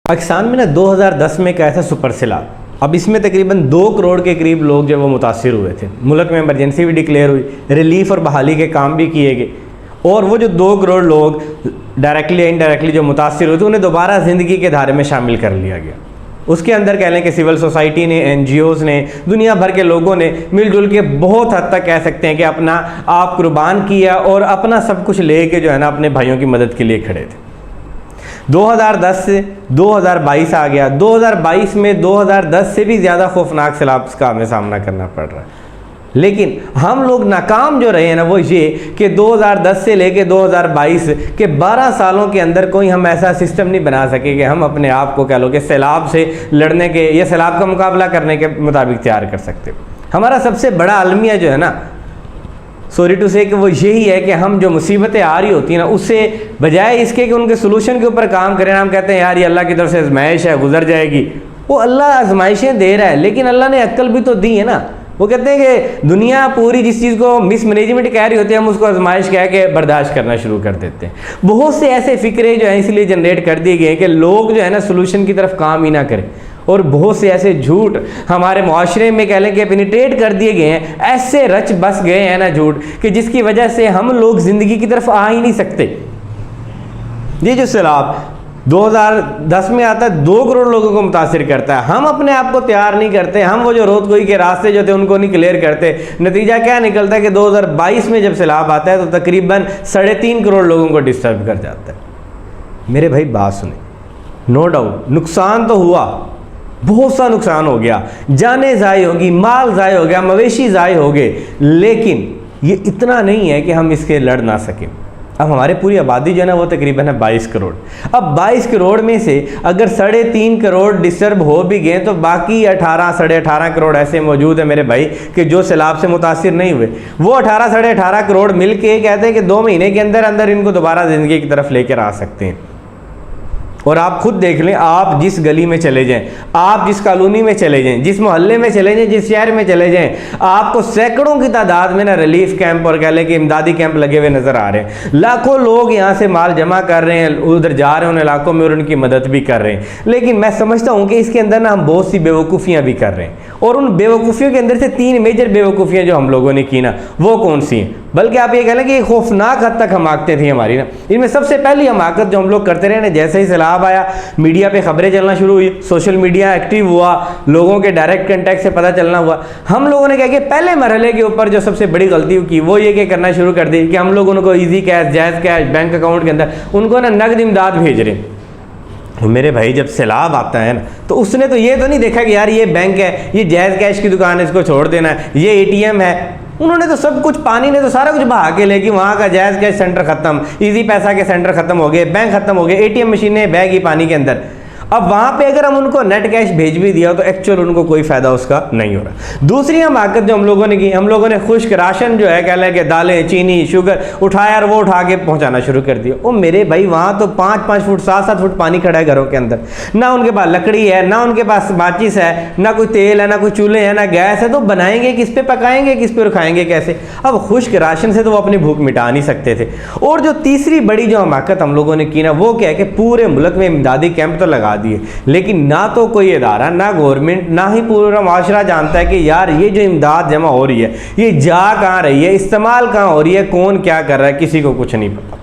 पाकिस्तान में ना 2010 में एक आया था सुपर सैलाब। अब इसमें तकरीबन 2 करोड़ के करीब लोग जो वो मुतासिर हुए थे। मुल्क में इमरजेंसी भी डिक्लेयर हुई, रिलीफ और बहाली के काम भी किए गए और वो जो 2 करोड़ लोग डायरेक्टली या इनडायरेक्टली जो मुतासिर हुए थे उन्हें दोबारा ज़िंदगी के धारे में शामिल कर लिया गया। उसके अंदर कह लें कि सिविल सोसाइटी ने, NGOs ने, दुनिया भर के लोगों ने मिलजुल के बहुत हद तक कह सकते हैं कि अपना आप कुर्बान किया और अपना सब कुछ ले के जो है ना अपने भाइयों की मदद के लिए खड़े थे। 2010 से 2022 आ गया। 2022 में 2010 से भी ज़्यादा खौफनाक सैलाब का हमें सामना करना पड़ रहा है। लेकिन हम लोग नाकाम जो रहे हैं ना वो ये कि 2010 से लेके 2022 के 12 सालों के अंदर कोई हम ऐसा सिस्टम नहीं बना सके कि हम अपने आप को कह लो कि सैलाब से लड़ने के या सैलाब का मुकाबला करने के मुताबिक तैयार कर सकते। हमारा सबसे बड़ा अलमिया जो है ना, सॉरी टू से, कि वो यही है कि हम जो मुसीबतें आ रही होती हैं ना उससे बजाय इसके कि उनके सोल्यूशन के ऊपर काम करें, हम कहते हैं यार ये अल्लाह की तरफ से आजमाइश है, गुजर जाएगी। वो अल्लाह आजमाइशें दे रहा है लेकिन अल्लाह ने अक्ल भी तो दी है ना। वो कहते हैं कि दुनिया पूरी जिस चीज़ को मिसमैनेजमेंट कह रही होती है हम उसको आजमाइश कह के बर्दाश्त करना शुरू कर देते हैं। बहुत से ऐसे फ़िक्रे जो हैं इसलिए जनरेट कर दिए गए हैं कि लोग जो है ना सोल्यूशन की तरफ काम ही ना करें, और बहुत से ऐसे झूठ हमारे मुआशरे में कह लें कि पेनिट्रेट कर दिए गए हैं, ऐसे रच बस गए हैं ना झूठ कि जिसकी वजह से हम लोग ज़िंदगी की तरफ आ ही नहीं सकते। ये जो सैलाब 2010 में आता है 2 करोड़ लोगों को मुतासिर करता है, हम अपने आप को तैयार नहीं करते, हम वो जो रोदकोई के रास्ते जो थे उनको नहीं क्लियर करते। नतीजा क्या निकलता है कि 2022 में जब सैलाब आता है तो तकरीबन 3.5 करोड़ लोगों को डिस्टर्ब कर जाता है। मेरे भाई बात सुने, नो डाउट नुकसान तो हुआ, बहुत सा नुकसान हो गया, जानें ज़ाय होगी, माल ज़ाय हो गया, मवेशी ज़ाय हो गए, लेकिन ये इतना नहीं है कि हम इसके लड़ ना सकें। अब हमारे पूरी आबादी जो है ना वो तकरीबन है 22 करोड़। अब 22 करोड़ में से अगर 3.5 करोड़ डिस्टर्ब हो भी गए तो बाकी 18 साढ़े 18 करोड़ ऐसे मौजूद है मेरे भाई कि जो सैलाब से मुतासिर नहीं हुए। वो 18 साढ़े 18 करोड़ मिल के कहते हैं कि 2 महीने के अंदर अंदर इनको दोबारा ज़िंदगी की तरफ लेकर आ सकते हैं। और आप खुद देख लें, आप जिस गली में चले जाएं, आप जिस कॉलोनी में चले जाएं, जिस मोहल्ले में चले जाएं, जिस शहर में चले जाएं, आपको सैकड़ों की तादाद में ना रिलीफ कैंप और कह लें कि इमदादी कैंप लगे हुए नज़र आ रहे हैं। लाखों लोग यहाँ से माल जमा कर रहे हैं, उधर जा रहे हैं उन इलाकों में और उनकी मदद भी कर रहे हैं। लेकिन मैं समझता हूँ कि इसके अंदर ना हम बहुत सी बेवकूफ़ियाँ भी कर रहे हैं, और उन बेवकूफ़ियों के अंदर से 3 मेजर बेवकूफ़ियाँ जो हम लोगों ने की ना वो कौन सी हैं, बल्कि आप ये कह लें कि खौफनाक हद तक हमाकतें थी हमारी ना। इनमें सबसे पहली हमाकत जो हम लोग करते रहे ना, जैसे ही सैलाब आया मीडिया पे खबरें चलना शुरू हुई, सोशल मीडिया एक्टिव हुआ, लोगों के डायरेक्ट कांटेक्ट से पता चलना हुआ, हम लोगों ने क्या किया, पहले मरहले के ऊपर जो सबसे बड़ी गलती की वो ये कि करना शुरू कर दी कि हम लोग उनको ईजी कैश, जायज़ कैश बैंक अकाउंट के अंदर उनको ना नकद इमदाद भेज रहे हैं। मेरे भाई जब सैलाब आता है ना तो उसने तो ये तो नहीं देखा कि यार ये बैंक है, ये जायज़ कैश की दुकान है, इसको छोड़ देना है, ये ATM है। उन्होंने तो सब कुछ, पानी ने तो सारा कुछ बहा के लेके वहाँ का जायज़ कैश सेंटर ख़त्म, इजी पैसा के सेंटर ख़त्म हो गए, बैंक ख़त्म हो गए, ATM मशीनें बह गई पानी के अंदर। अब वहाँ पे अगर हम उनको नेट कैश भेज भी दिया तो एक्चुअल उनको कोई फ़ायदा उसका नहीं हो रहा। दूसरी हमाकत जो हम लोगों ने की, हम लोगों ने खुश्क राशन जो है कह लें कि दालें, चीनी, शुगर उठाया और वो उठा के पहुँचाना शुरू कर दिया। ओ मेरे भाई वहाँ तो 5-5 फुट 7-7 फुट पानी खड़ा है घरों के अंदर, ना उनके पास लकड़ी है, ना उनके पास माचिस है, ना कोई तेल है, ना कोई चूल्हे हैं, ना गैस है, तो बनाएंगे किस पे, पकाएंगे किस पे, खाएंगे कैसे। अब खुश्क राशन से तो वो अपनी भूख मिटा नहीं सकते थे। और जो तीसरी बड़ी जो हमाकत हम लोगों ने की ना वो क्या है कि पूरे मुल्क में इमदादी कैंप तो लगा दिए, लेकिन ना तो कोई इदारा, ना गवर्नमेंट, ना ही पूरा माशरा जानता है कि यार ये जो इमदाद जमा हो रही है ये जा कहाँ रही है, इस्तेमाल कहाँ हो रही है, कौन क्या कर रहा है, किसी को कुछ नहीं पता।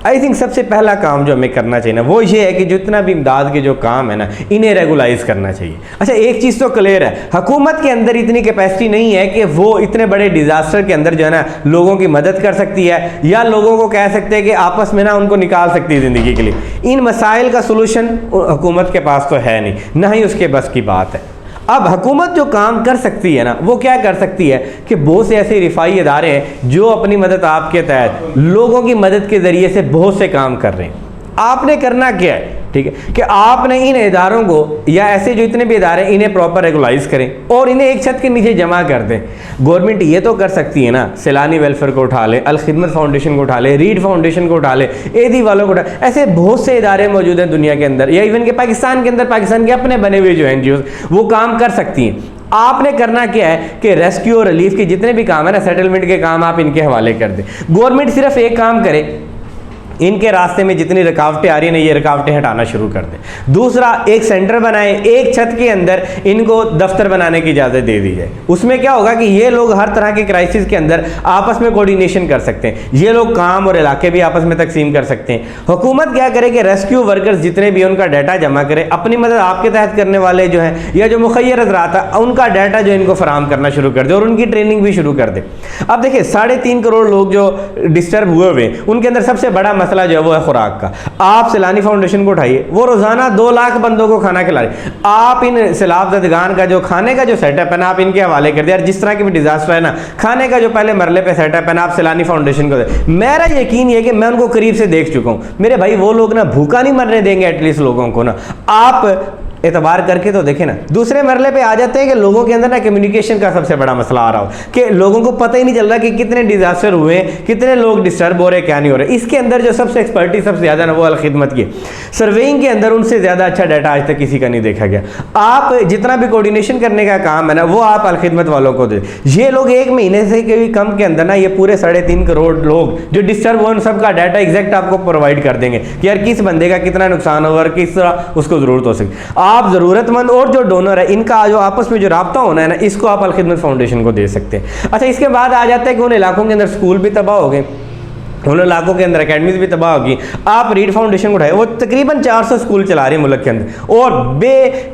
आई थिंक सबसे पहला काम जो हमें करना चाहिए ना वो ये है कि जितना भी इमदाद के जो काम है ना इन्हें रेगुलाइज करना चाहिए। अच्छा, एक चीज़ तो क्लियर है, हुकूमत के अंदर इतनी कैपेसिटी नहीं है कि वो इतने बड़े डिज़ास्टर के अंदर जो है ना लोगों की मदद कर सकती है या लोगों को कह सकते हैं कि आपस में ना उनको निकाल सकती है ज़िंदगी के लिए। इन मसाइल का सोल्यूशन हुकूमत के पास तो है नहीं, ना ही उसके बस की बात है। अब हुकूमत जो काम कर सकती है ना वो क्या कर सकती है कि बहुत से ऐसे रिफाई इदारे हैं जो अपनी मदद आपके तहत लोगों की मदद के ज़रिए से बहुत से काम कर रहे हैं। आपने करना क्या है, ठीक है, कि आपने इन इदारों को या ऐसे जो इतने भी इदारे इन्हें प्रॉपर रेगुलाइज करें और इन्हें एक छत के नीचे जमा कर दें। गवर्नमेंट ये तो कर सकती है ना, सैलानी वेलफेयर को उठा ले, अल खिदमत फाउंडेशन को उठा ले, रीड फाउंडेशन को उठा ले, एदी वालों को उठा, ऐसे बहुत से इदारे मौजूद हैं दुनिया के अंदर या इवन के पाकिस्तान के अंदर, पाकिस्तान के अपने बने हुए जो NGOs वो काम कर सकती हैं। आपने करना क्या है कि रेस्क्यू और रिलीफ के जितने भी काम है ना, सेटलमेंट के काम आप इनके हवाले कर दें। गवर्नमेंट सिर्फ एक काम करे इनके रास्ते में जितनी रुकावटें आ रही हैं, ये रुकावटें हटाना शुरू कर दें। दूसरा, एक सेंटर बनाएं, एक छत के अंदर इनको दफ्तर बनाने की इजाज़त दे दी जाए। उसमें क्या होगा कि ये लोग हर तरह के क्राइसिस के अंदर आपस में कोऑर्डिनेशन कर सकते हैं, ये लोग काम और इलाके भी आपस में तकसीम कर सकते हैं। हुकूमत क्या करे कि रेस्क्यू वर्कर्स जितने भी उनका डाटा जमा करे, अपनी मदद आपके तहत करने वाले जो हैं या जो मुखैर हज़रात है उनका डाटा जो इनको फराहम करना शुरू कर दे और उनकी ट्रेनिंग भी शुरू कर दे। अब देखिए 3.5 करोड़ लोग जो डिस्टर्ब हुए हुए हैं, उनके अंदर सबसे बड़ा मसला जो है वो है खुराक का। आप सैलानी फाउंडेशन को उठाइए, वो रोजाना 2 लाख बंदों को खाना खिला रहे। आप इन सैलाब ज़दगान का जो खाने का जो सेटअप है ना, आप इनके हवाले कर दिया। जिस तरह की भी डिजास्टर है ना, खाने का जो पहले मरले पे सेटअप है ना, आप सैलानी फाउंडेशन को दे। मेरा यकीन ये है कि मैं उनको करीब से देख चुका हूँ मेरे भाई, वो लोग ना भूखा नहीं मरने देंगे एटलीस्ट लोगों को ना। आप एतबार करके तो देखें ना। दूसरे मरले पे आ जाते हैं कि लोगों के अंदर ना कम्युनिकेशन का सबसे बड़ा मसला आ रहा हो कि लोगों को पता ही नहीं चल रहा कि कितने डिजास्टर हुए, कितने लोग डिस्टर्ब हो रहे, क्या नहीं हो रहे। इसके अंदर जो सबसे एक्सपर्टीज सबसे ज़्यादा ना वो अलखिदमत की सर्वेइंग के अंदर उनसे ज़्यादा अच्छा डाटा आज तक किसी का नहीं देखा गया। आप जितना भी कोऑर्डिनेशन करने का काम है ना, वो आप अलखिदमत वालों को दे। ये लोग 1 महीने से भी कम के अंदर ना ये पूरे 3.5 करोड़ लोग जो डिस्टर्ब हुए उन सबका डाटा एग्जैक्ट आपको प्रोवाइड कर देंगे कि यार किस बंदे का कितना नुकसान होगा और किस तरह उसको ज़रूरत हो सके। आप ज़रूरतमंद और जो डोनर है इनका जो आपस में जो राब्ता होना है ना, इसको आप अलखिदमत फाउंडेशन को दे सकते हैं। अच्छा, इसके बाद आ जाता है कि उन इलाकों के अंदर स्कूल भी तबाह हो गए, उन इलाकों के अंदर अकेडमीज भी तबाह होगी। आप रीड फाउंडेशन को उठाए, वो तकरीबन 400 स्कूल चला रही है मुल्क के अंदर, और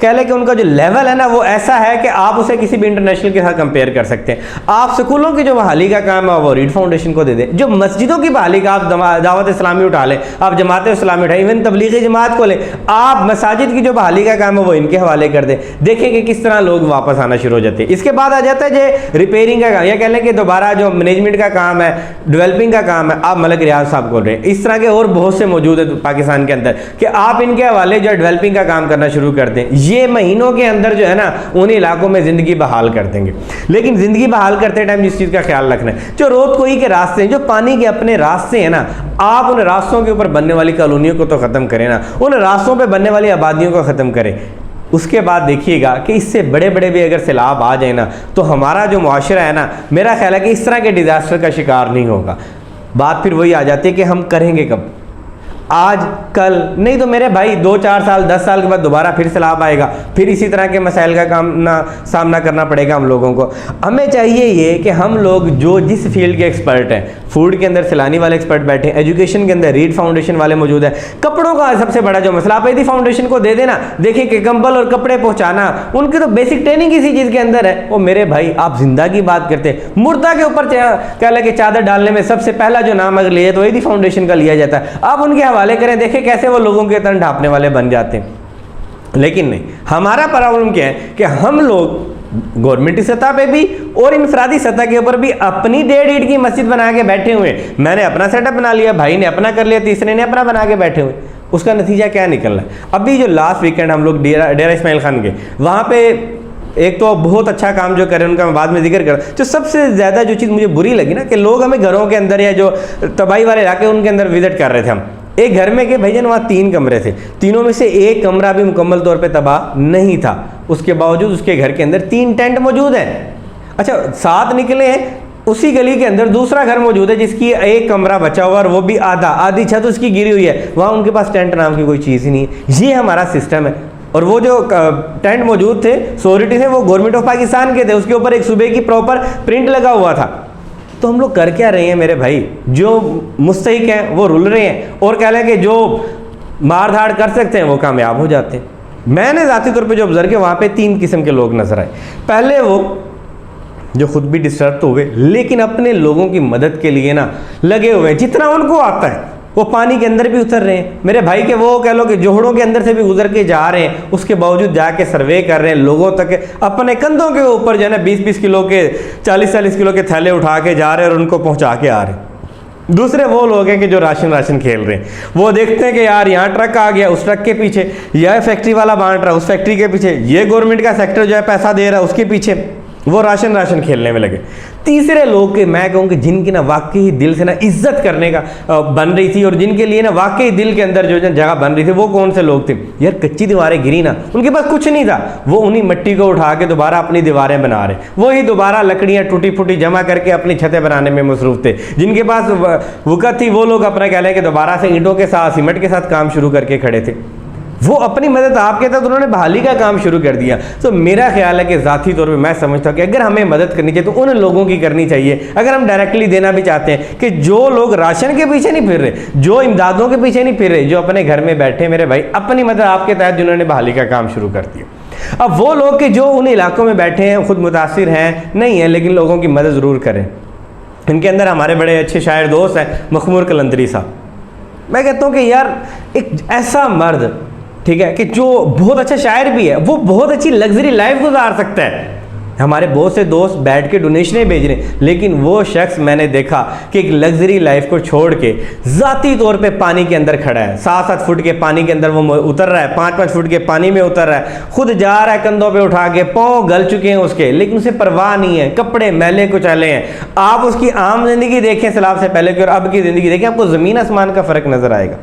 कह लें कि उनका जो लेवल है ना वो ऐसा है कि आप उसे किसी भी इंटरनेशनल के साथ कंपेयर कर सकते हैं। आप स्कूलों की जो बहाली का काम है वो रीड फाउंडेशन को दे दें। जो मस्जिदों की बहाली का आप दावत इस्लामी उठा लें, आप जमात इस्लामी उठाएं, इवन तबलीगी जमात को लें, आप मसाजिद की जो बहाली का काम है वो इनके हवाले कर दें। देखें कि किस तरह लोग वापस आना शुरू हो जाते हैं। इसके बाद आ जाता है जो रिपेयरिंग का काम, या कह लें कि दोबारा जो मैनेजमेंट का काम है, डेवलपिंग का काम है, आप मलिक रियाज साहब बोल रहे हैं। इस तरह के और बहुत से मौजूद है पाकिस्तान के अंदर कि आप इनके हवाले जो डेवलपिंग का काम करना शुरू कर दें। ये महीनों के अंदर जो है ना उन इलाकों में जिंदगी बहाल कर देंगे। लेकिन जिंदगी बहाल करते टाइम जिस चीज़ का ख्याल रखना है, जो रोत कोई के रास्ते हैं, जो पानी के अपने रास्ते हैं ना, आप उन रास्तों के ऊपर बनने वाली कॉलोनियों को तो ख़त्म करें ना, उन रास्तों पर बनने वाली आबादियों को ख़त्म करें। उसके बाद देखिएगा कि इससे बड़े बड़े भी अगर सैलाब आ जाए ना, तो हमारा जो मुआशरा है ना, मेरा ख्याल है कि इस तरह के डिज़ास्टर का शिकार नहीं होगा। बात फिर वही आ जाती है कि हम करेंगे कब, आज कल नहीं तो मेरे भाई 2-4 साल 10 साल के बाद दोबारा फिर सैलाब आएगा, फिर इसी तरह के मसाइल का सामना करना पड़ेगा हम लोगों को। हमें चाहिए ये कि हम लोग जो जिस फील्ड के एक्सपर्ट हैं, फूड के अंदर सैलानी वाले एक्सपर्ट बैठे हैं, एजुकेशन के अंदर रीड फाउंडेशन वाले मौजूद हैं, कपड़ों का सबसे बड़ा जो मसला आप यदि फाउंडेशन को दे देना, देखिए कि कंबल और कपड़े पहुँचाना, उनकी तो बेसिक ट्रेनिंग इसी चीज़ के अंदर है। वो मेरे भाई आप जिंदा की बात करते हैं, मुर्दा के ऊपर कह लें कि चादर डालने में सबसे पहला जो नाम अगर लिया तो यदि फाउंडेशन का लिया जाता है। आप उनके हवाले करें, देखें कैसे वो लोगों के तन ढांपने वाले बन जाते हैं। लेकिन नहीं, हमारा प्रॉब्लम क्या है कि हम लोग गवर्नमेंटी सतह पे भी और इंफरादी सतह के ऊपर भी अपनी 1.5 ईंट की मस्जिद बना के बैठे हुए। मैंने अपना सेटअप बना लिया, भाई ने अपना कर लिया, तीसरे ने अपना बना के बैठे हुए। उसका नतीजा क्या निकल रहा है? अभी जो लास्ट वीकेंड हम लोग डेरा इस्माइल खान के वहाँ पे एक तो बहुत अच्छा काम जो करें उनका मैं बाद में जिक्र कर। जो सबसे ज़्यादा जो चीज़ मुझे बुरी लगी ना कि लोग हमें घरों के अंदर या जो तबाही वाले इलाके उनके अंदर विजिट कर रहे थे, हम एक घर में के भाईजान वहाँ 3 कमरे थे, तीनों में से एक कमरा भी मुकम्मल तौर पे तबाह नहीं था। उसके बावजूद उसके घर के अंदर 3 टेंट मौजूद हैं। अच्छा, 7 निकले हैं, उसी गली के अंदर दूसरा घर मौजूद है जिसकी एक कमरा बचा हुआ और वो भी आधी छत उसकी गिरी हुई है, वहाँ उनके पास टेंट नाम की कोई चीज़ ही नहीं है। ये हमारा सिस्टम है। और वो जो टेंट मौजूद थे, सोरिटी थे, वो गवर्नमेंट ऑफ पाकिस्तान के थे, उसके ऊपर एक सूबे की प्रॉपर प्रिंट लगा हुआ था। तो हम लोग कर क्या रहे हैं मेरे भाई? जो मुस्तहिक हैं वो रुल रहे हैं, और कह लें कि जो मार धाड़ कर सकते हैं वो कामयाब हो जाते हैं। मैंने ज़ाती तौर पे जो ऑब्जर्व किया, वहाँ पे 3 किस्म के लोग नजर आए। पहले वो जो खुद भी डिस्टर्ब तो हुए लेकिन अपने लोगों की मदद के लिए ना लगे हुए हैं, जितना उनको आता है वो पानी के अंदर भी उतर रहे हैं मेरे भाई के, वो कह लो कि जोहड़ों के अंदर से भी गुजर के जा रहे हैं, उसके बावजूद जाके सर्वे कर रहे हैं, लोगों तक अपने कंधों के ऊपर जो है ना 20-20 किलो के 40-40 किलो के थैले उठा के जा रहे हैं और उनको पहुंचा के आ रहे हैं। दूसरे वो लोग हैं कि जो राशन खेल रहे हैं, वो देखते हैं कि यार यहाँ ट्रक आ गया, उस ट्रक के पीछे यह फैक्ट्री वाला बांट रहा है, उस फैक्ट्री के पीछे ये गवर्नमेंट का सेक्टर जो है पैसा दे रहा है उसके पीछे वो राशन खेलने में लगे। तीसरे लोग के मैं कहूँ कि जिनकी ना वाकई दिल से ना इज्जत करने का बन रही थी और जिनके लिए ना वाकई दिल के अंदर जो जगह बन रही थी, वो कौन से लोग थे यार? कच्ची दीवारें गिरी ना, उनके पास कुछ नहीं था, वो उन्हीं मिट्टी को उठा के दोबारा अपनी दीवारें बना रहे, वही दोबारा लकड़ियाँ टूटी फूटी जमा करके अपनी छतें बनाने में मसरूफ थे। जिनके पास वक़्त थी वो लोग अपना कह लें कि दोबारा से ईंटों के साथ सीमेंट के साथ काम शुरू करके खड़े थे। वो अपनी मदद आपके तहत उन्होंने बहाली का काम शुरू कर दिया। तो मेरा ख्याल है कि ज़ाती तौर पे मैं समझता हूँ कि अगर हमें मदद करनी चाहिए तो उन लोगों की करनी चाहिए, अगर हम डायरेक्टली देना भी चाहते हैं, कि जो लोग राशन के पीछे नहीं फिर रहे, जो इमदादों के पीछे नहीं फिर रहे, जो अपने घर में बैठे मेरे भाई अपनी मदद आपके तहत जिन्होंने बहाली का काम शुरू कर दिया। अब वो लोग कि जो उन इलाकों में बैठे हैं, खुद मुतासिर हैं नहीं हैं, लेकिन लोगों की मदद ज़रूर करें। इनके अंदर हमारे बड़े अच्छे शायर दोस्त हैं मखमूर कलंदरी साहब। मैं कहता हूँ कि यार एक ऐसा मर्द, ठीक है, कि जो बहुत अच्छा शायर भी है, वो बहुत अच्छी लग्जरी लाइफ गुजार सकता है। हमारे बहुत से दोस्त बैठ के डोनेशनें भेज रहे हैं, लेकिन वो शख्स मैंने देखा कि एक लग्जरी लाइफ को छोड़ के ज़ाती तौर पे पानी के अंदर खड़ा है। 7-7 फुट के पानी के अंदर वो उतर रहा है, 5-5 फुट के पानी में उतर रहा है, खुद जा रहा है कंधों पे उठा के, पाँव गल चुके हैं उसके, लेकिन उसे परवाह नहीं है, कपड़े मैले कुचैले हैं। आप उसकी आम जिंदगी देखें सैलाब से पहले की और अब की ज़िंदगी देखें, आपको ज़मीन आसमान का फ़र्क नज़र आएगा।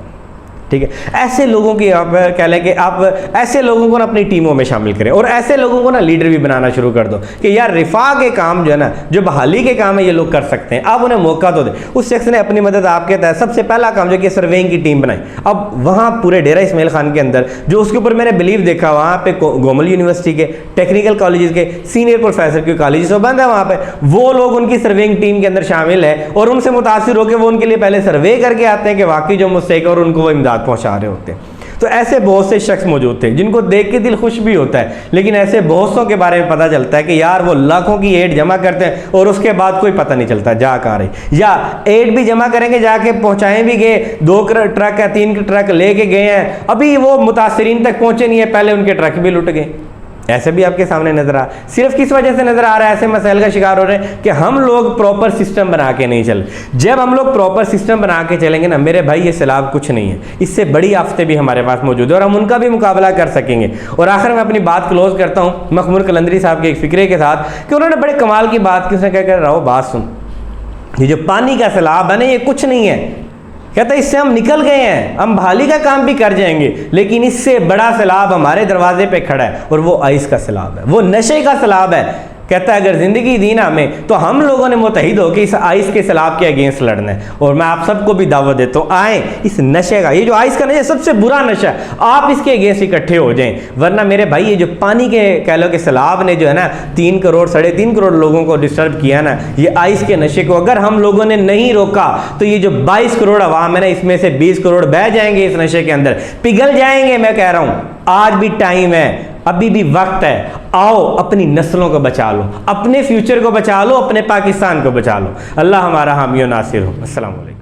ठीक है, ऐसे लोगों की आप कह लें कि आप ऐसे लोगों को ना अपनी टीमों में शामिल करें और ऐसे लोगों को ना लीडर भी बनाना शुरू कर दो कि यार रिफा के काम जो है ना, जो बहाली के काम है, ये लोग कर सकते हैं, आप उन्हें मौका तो दें। उस शख्स ने अपनी मदद आपके तहत सबसे पहला काम जो कि सर्वेइंग की टीम बनाई। अब वहाँ पूरे डेरा इस्माइल खान के अंदर जो उसके ऊपर मैंने बिलीव देखा, वहाँ पे गोमल यूनिवर्सिटी के टेक्निकल कॉलेज के सीनियर प्रोफेसर के कॉलेज तो बंद है, वहाँ पे वो लोग उनकी सर्वेइंग टीम के अंदर शामिल है और उनसे मुतासिर होकर वो उनके लिए पहले सर्वे करके आते हैं कि वाकई जो मुस्तैक और उनको वो इमदाद पहुँचा रहे होते हैं। तो ऐसे बहुत से शख्स मौजूद थे जिनको देख के दिल खुश भी होता है, लेकिन ऐसे बहुत सौ के बारे में पता चलता है कि यार वो लाखों की एड जमा करते हैं और उसके बाद कोई पता नहीं चलता जा कहाँ रही, या एड भी जमा करेंगे, जाके पहुंचाए भी गए, 2 ट्रक या 3 ट्रक लेके गए हैं, अभी वो मुतासिरीन तक पहुंचे नहीं है, पहले उनके ट्रक भी लुट गए। ऐसे भी आपके सामने नजर आ, सिर्फ किस वजह से नजर आ रहा है, ऐसे मसाइल का शिकार हो रहे हैं कि हम लोग प्रॉपर सिस्टम बना के नहीं चल। जब हम लोग प्रॉपर सिस्टम बना के चलेंगे ना मेरे भाई, ये सैलाब कुछ नहीं है, इससे बड़ी आफतें भी हमारे पास मौजूद है और हम उनका भी मुकाबला कर सकेंगे। और आखिर में अपनी बात क्लोज करता हूँ मखमूर कलंदरी साहब के एक फिक्रे के साथ कि उन्होंने बड़े कमाल की बात की। उसने क्या कर रहा हो, बात सुन, ये जो पानी का सैलाब है ना, ये कुछ नहीं है, कहता है इससे हम निकल गए हैं, हम बहाली का काम भी कर जाएंगे, लेकिन इससे बड़ा सैलाब हमारे दरवाजे पे खड़ा है और वो आइस का सैलाब है, वो नशे का सैलाब है। कहता है अगर जिंदगी दी ना हमें तो हम लोगों ने मुतहिद होकर इस आइस के सैलाब के अगेंस्ट लड़ना है। और मैं आप सबको भी दावत देता हूँ, आए इस नशे का, ये जो आइस का नशा सबसे बुरा नशा है, आप इसके अगेंस्ट इकट्ठे हो जाएं। वरना मेरे भाई ये जो पानी के कह लो कि सैलाब ने जो है ना 3 करोड़ 3.5 करोड़ लोगों को डिस्टर्ब किया ना, ये आइस के नशे को अगर हम लोगों ने नहीं रोका तो ये जो 22 करोड़ अवाम है ना, इसमें से 20 करोड़ बह जाएंगे इस नशे के अंदर, पिघल जाएंगे। मैं कह रहा हूँ आज भी टाइम है, अभी भी वक्त है, आओ अपनी नस्लों को बचा लो, अपने फ्यूचर को बचा लो, अपने पाकिस्तान को बचा लो। अल्लाह हमारा हामी और नासिर हो। अस्सलाम वालेकुम।